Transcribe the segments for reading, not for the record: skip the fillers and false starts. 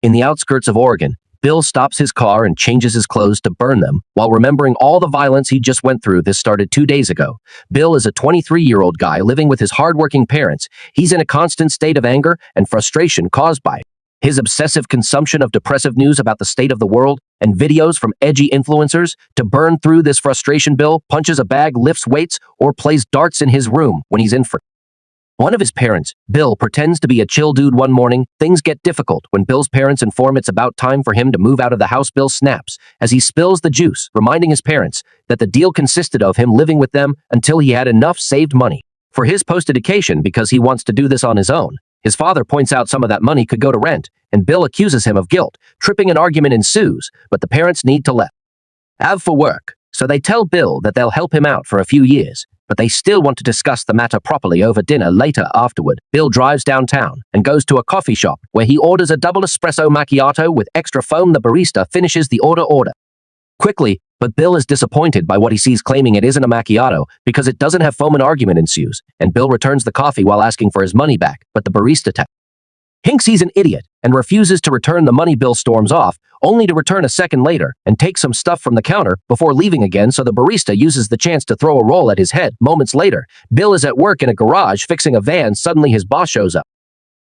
In the outskirts of Oregon, Bill stops his car and changes his clothes to burn them, while remembering all the violence he just went through. This started 2 days ago. Bill is a 23-year-old guy living with his hardworking parents. He's in a constant state of anger and frustration caused by his obsessive consumption of depressive news about the state of the world and videos from edgy influencers. To burn through this frustration, Bill punches a bag, lifts weights, or plays darts in his room when he's in one of his parents, Bill, pretends to be a chill dude. One morning, things get difficult when Bill's parents inform it's about time for him to move out of the house. Bill snaps as he spills the juice, reminding his parents that the deal consisted of him living with them until he had enough saved money for his post-education because he wants to do this on his own. His father points out some of that money could go to rent, and Bill accuses him of guilt. Tripping, an argument ensues, but the parents need to let Av for work, so they tell Bill that they'll help him out for a few years, but they still want to discuss the matter properly over dinner later. Afterward, Bill drives downtown and goes to a coffee shop where he orders a double espresso macchiato with extra foam. The barista finishes the order quickly, but Bill is disappointed by what he sees, claiming it isn't a macchiato because it doesn't have foam. An argument ensues, and Bill returns the coffee while asking for his money back, but the barista thinks he's an idiot and refuses to return the money. Bill storms off, only to return a second later and take some stuff from the counter before leaving again, so the barista uses the chance to throw a roll at his head. Moments later, Bill is at work in a garage fixing a van. Suddenly his boss shows up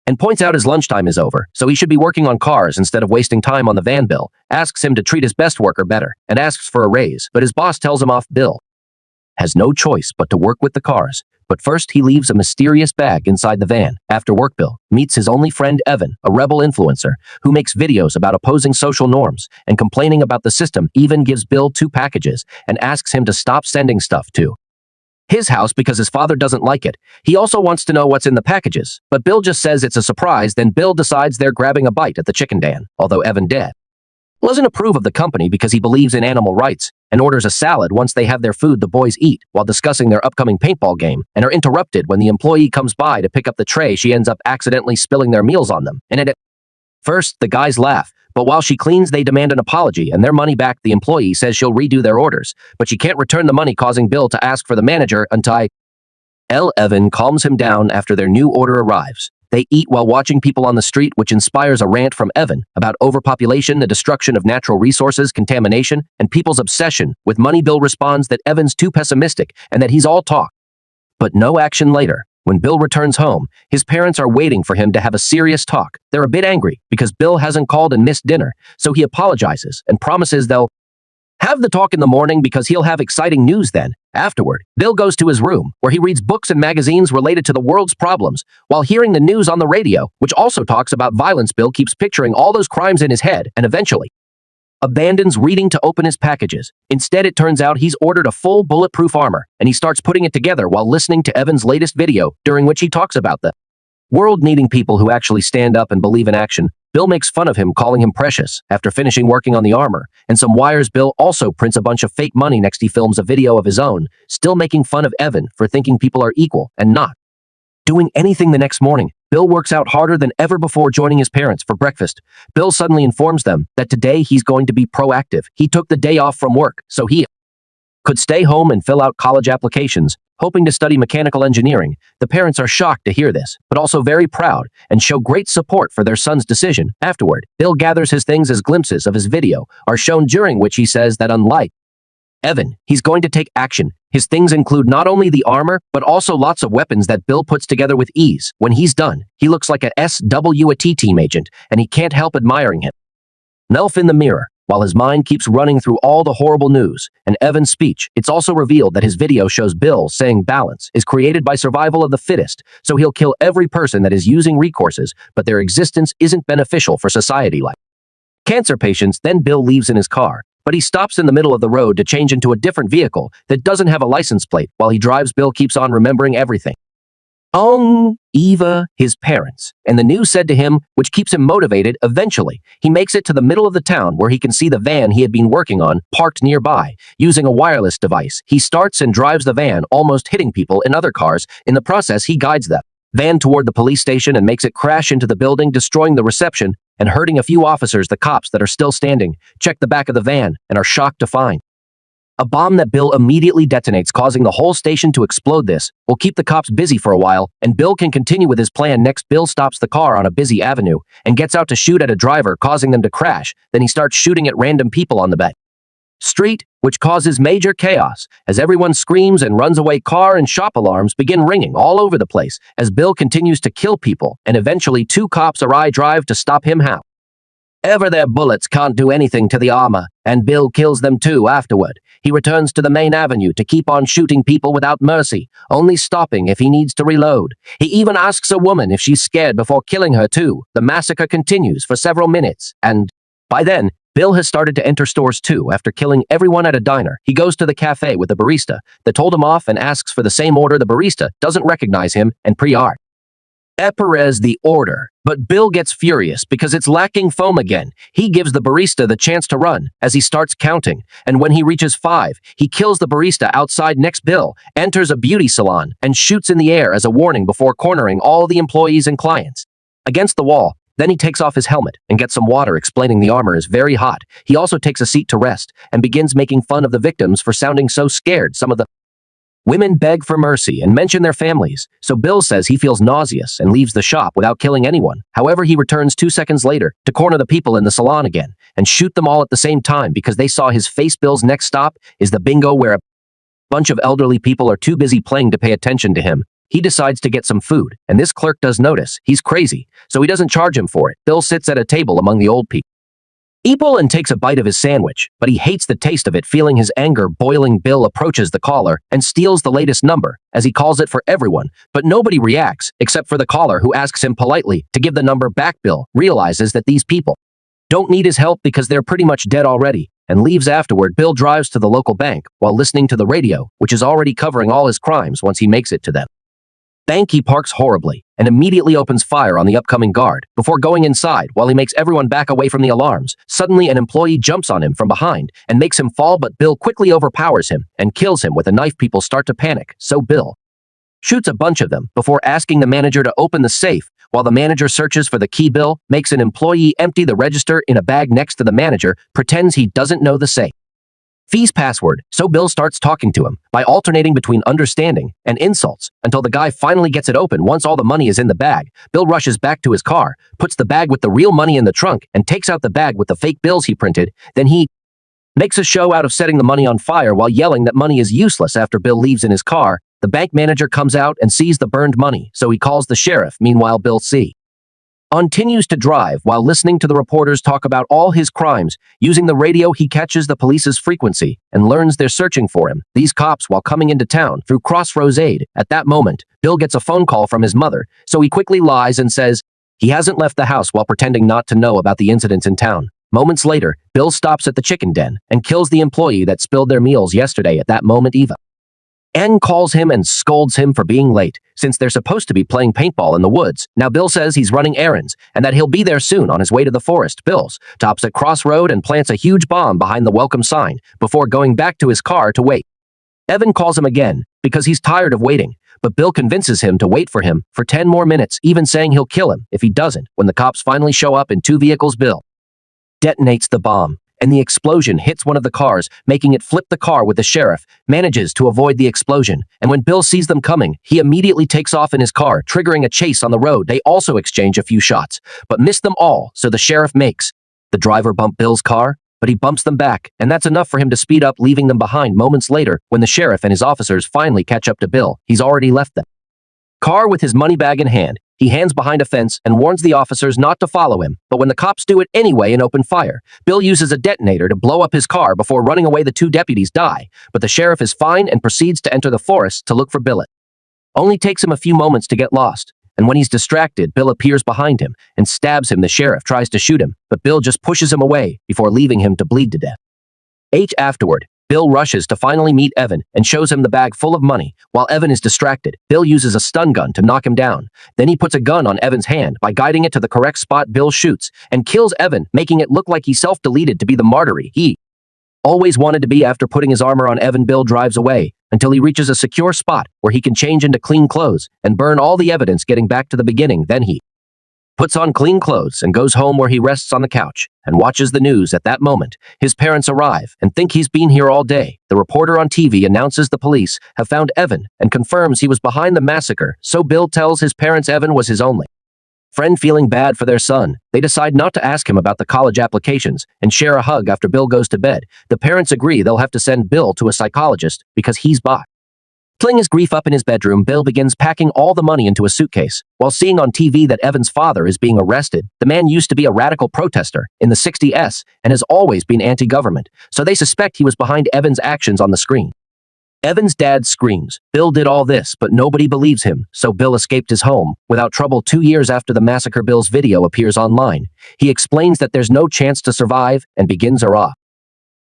and points out his lunchtime is over, so he should be working on cars instead of wasting time on the van. Bill asks him to treat his best worker better and asks for a raise, but his boss tells him off. Bill has no choice but to work with the cars. But first, he leaves a mysterious bag inside the van. After work, Bill meets his only friend, Evan, a rebel influencer who makes videos about opposing social norms and complaining about the system. Even gives Bill 2 packages and asks him to stop sending stuff to his house because his father doesn't like it. He also wants to know what's in the packages, but Bill just says it's a surprise. Then Bill decides they're grabbing a bite at the chicken den, although Evan doesn't approve of the company because he believes in animal rights and orders a salad. Once they have their food, the boys eat while discussing their upcoming paintball game and are interrupted when the employee comes by to pick up the tray. She ends up accidentally spilling their meals on them, and at first the guys laugh, but while she cleans they demand an apology and their money back. The employee says she'll redo their orders, but she can't return the money, causing Bill to ask for the manager until Evan calms him down after their new order arrives. They eat while watching people on the street, which inspires a rant from Evan about overpopulation, the destruction of natural resources, contamination, and people's obsession with money. Bill responds that Evan's too pessimistic and that he's all talk, but no action. Later, when Bill returns home, his parents are waiting for him to have a serious talk. They're a bit angry because Bill hasn't called and missed dinner, so he apologizes and promises they'll have the talk in the morning because he'll have exciting news then. Afterward, Bill goes to his room, where he reads books and magazines related to the world's problems, while hearing the news on the radio, which also talks about violence. Bill keeps picturing all those crimes in his head and eventually abandons reading to open his packages. Instead, it turns out he's ordered a full bulletproof armor, and he starts putting it together while listening to Evan's latest video, during which he talks about the world needing people who actually stand up and believe in action. Bill makes fun of him, calling him precious, after finishing working on the armor and some wires. Bill also prints a bunch of fake money. Next, he films a video of his own, still making fun of Evan for thinking people are equal and not doing anything. The next morning, Bill works out harder than ever before joining his parents for breakfast. Bill suddenly informs them that today he's going to be proactive. He took the day off from work so he could stay home and fill out college applications, hoping to study mechanical engineering. The parents are shocked to hear this, but also very proud and show great support for their son's decision. Afterward, Bill gathers his things as glimpses of his video are shown, during which he says that unlike Evan, he's going to take action. His things include not only the armor, but also lots of weapons that Bill puts together with ease. When he's done, he looks like a SWAT team agent, and he can't help admiring himself in the mirror. While his mind keeps running through all the horrible news and Evan's speech, it's also revealed that his video shows Bill saying balance is created by survival of the fittest, so he'll kill every person that is using recourses, but their existence isn't beneficial for society, like cancer patients. Then Bill leaves in his car, but he stops in the middle of the road to change into a different vehicle that doesn't have a license plate. While he drives, Bill keeps on remembering everything Eva, his parents, and the news said to him, which keeps him motivated. Eventually, he makes it to the middle of the town where he can see the van he had been working on parked nearby. Using a wireless device, he starts and drives the van, almost hitting people in other cars. In the process, he guides the van toward the police station and makes it crash into the building, destroying the reception and hurting a few officers. The cops that are still standing check the back of the van and are shocked to find A bomb that Bill immediately detonates, causing the whole station to explode. This will keep the cops busy for a while, and Bill can continue with his plan. Next, Bill stops the car on a busy avenue and gets out to shoot at a driver, causing them to crash. Then he starts shooting at random people on the street, which causes major chaos. As everyone screams and runs away, car and shop alarms begin ringing all over the place as Bill continues to kill people, and eventually 2 cops arrive to stop him. However, their bullets can't do anything to the armor, and Bill kills them too afterward. He returns to the main avenue to keep on shooting people without mercy, only stopping if he needs to reload. He even asks a woman if she's scared before killing her too. The massacre continues for several minutes, and by then, Bill has started to enter stores too. After killing everyone at a diner, he goes to the cafe with the barista that told him off and asks for the same order. The barista doesn't recognize him and Perez the order, but Bill gets furious because it's lacking foam again. He gives the barista the chance to run as he starts counting, and when he reaches 5, he kills the barista outside. Next, Bill enters a beauty salon and shoots in the air as a warning before cornering all the employees and clients against the wall. Then he takes off his helmet and gets some water, explaining the armor is very hot. He also takes a seat to rest and begins making fun of the victims for sounding so scared. Some of the women beg for mercy and mention their families, so Bill says he feels nauseous and leaves the shop without killing anyone. However, he returns 2 seconds later to corner the people in the salon again and shoot them all at the same time because they saw his face. Bill's next stop is the bingo, where a bunch of elderly people are too busy playing to pay attention to him. He decides to get some food, and this clerk does notice he's crazy, so he doesn't charge him for it. Bill sits at a table among the old people and takes a bite of his sandwich, but he hates the taste of it. Feeling his anger boiling, Bill approaches the caller and steals the latest number, as he calls it for everyone, but nobody reacts except for the caller, who asks him politely to give the number back. Bill realizes that these people don't need his help because they're pretty much dead already, and leaves afterward. Bill drives to the local bank while listening to the radio, which is already covering all his crimes. Once he makes it to them bank, he parks horribly and immediately opens fire on the upcoming guard before going inside. While he makes everyone back away from the alarms, suddenly an employee jumps on him from behind and makes him fall, but Bill quickly overpowers him and kills him with a knife. People start to panic, so Bill shoots a bunch of them before asking the manager to open the safe. While the manager searches for the key, Bill makes an employee empty the register in a bag next to the manager, pretends he doesn't know the safe fee's password, so Bill starts talking to him by alternating between understanding and insults until the guy finally gets it open. Once all the money is in the bag, Bill rushes back to his car, puts the bag with the real money in the trunk, and takes out the bag with the fake bills he printed. Then he makes a show out of setting the money on fire while yelling that money is useless. After Bill leaves in his car, the bank manager comes out and sees the burned money, so he calls the sheriff. Meanwhile, Bill continues to drive while listening to the reporters talk about all his crimes. Using the radio, he catches the police's frequency and learns they're searching for him. These cops while coming into town through Crossroads Aid. At that moment, Bill gets a phone call from his mother, so he quickly lies and says he hasn't left the house while pretending not to know about the incidents in town. Moments later, Bill stops at the chicken den and kills the employee that spilled their meals yesterday. At that moment, Eva calls him and scolds him for being late, since they're supposed to be playing paintball in the woods. Now Bill says he's running errands and that he'll be there soon on his way to the forest. Bill stops at Crossroad and plants a huge bomb behind the welcome sign before going back to his car to wait. Evan calls him again because he's tired of waiting, but Bill convinces him to wait for him for 10 more minutes, even saying he'll kill him if he doesn't. When the cops finally show up in 2 vehicles, Bill detonates the bomb, and the explosion hits one of the cars, making it flip. The car with the sheriff manages to avoid the explosion, and when Bill sees them coming, he immediately takes off in his car, triggering a chase on the road. They also exchange a few shots, but miss them all, so the sheriff makes the driver bump Bill's car, but he bumps them back, and that's enough for him to speed up, leaving them behind. Moments later, when the sheriff and his officers finally catch up to Bill, he's already left the car with his money bag in hand. He hands behind a fence and warns the officers not to follow him, but when the cops do it anyway and open fire, Bill uses a detonator to blow up his car before running away. The 2 deputies die, but the sheriff is fine and proceeds to enter the forest to look for Bill. It only takes him a few moments to get lost, and when he's distracted, Bill appears behind him and stabs him. The sheriff tries to shoot him, but Bill just pushes him away before leaving him to bleed to death. Afterward, Bill rushes to finally meet Evan and shows him the bag full of money. While Evan is distracted, Bill uses a stun gun to knock him down. Then he puts a gun on Evan's hand by guiding it to the correct spot. Bill shoots and kills Evan, making it look like he self-deleted to be the martyr he always wanted to be. After putting his armor on Evan, Bill drives away until he reaches a secure spot where he can change into clean clothes and burn all the evidence, getting back to the beginning. Then he puts on clean clothes, and goes home where he rests on the couch and watches the news. At that moment, his parents arrive and think he's been here all day. The reporter on TV announces the police have found Evan and confirms he was behind the massacre, so Bill tells his parents Evan was his only friend. Feeling bad for their son, they decide not to ask him about the college applications and share a hug after Bill goes to bed. The parents agree they'll have to send Bill to a psychologist because he's bi. Pulling his grief up in his bedroom, Bill begins packing all the money into a suitcase. While seeing on TV that Evan's father is being arrested, the man used to be a radical protester in the 60s and has always been anti-government, so they suspect he was behind Evan's actions on the screen. Evan's dad screams, "Bill did all this," but nobody believes him, so Bill escaped his home without trouble. 2 years after the massacre, Bill's video appears online. He explains that there's no chance to survive and begins a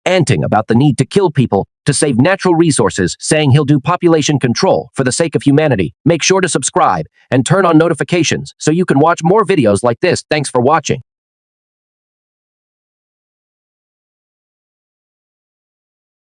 ranting about the need to kill people to save natural resources, saying he'll do population control for the sake of humanity. Make sure to subscribe and turn on notifications so you can watch more videos like this. Thanks for watching.